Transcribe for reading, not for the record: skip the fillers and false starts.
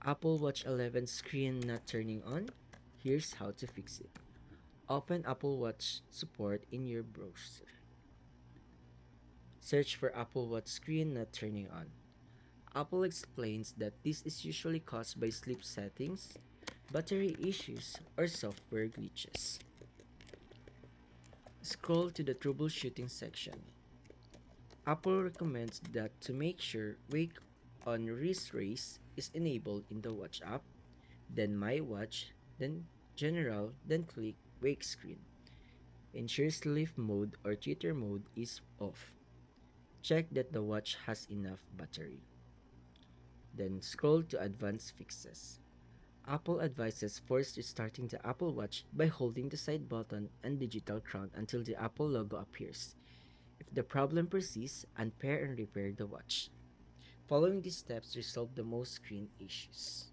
Apple Watch 11 screen not turning on? Here's how to fix it. Open Apple Watch support in your browser. Search for Apple Watch screen not turning on. Apple explains that this is usually caused by sleep settings, battery issues, or software glitches. Scroll to the troubleshooting section. Apple recommends that to make sure Wake on Wrist Race is enabled in the Watch app, then My Watch, then General, then click Wake Screen. Ensure sleep mode or Twitter mode is off. Check that the watch has enough battery. Then scroll to Advanced Fixes. Apple advises first restarting the Apple Watch by holding the side button and digital crown until the Apple logo appears. If the problem persists, unpair and repair the watch. Following these steps resolve the most screen issues.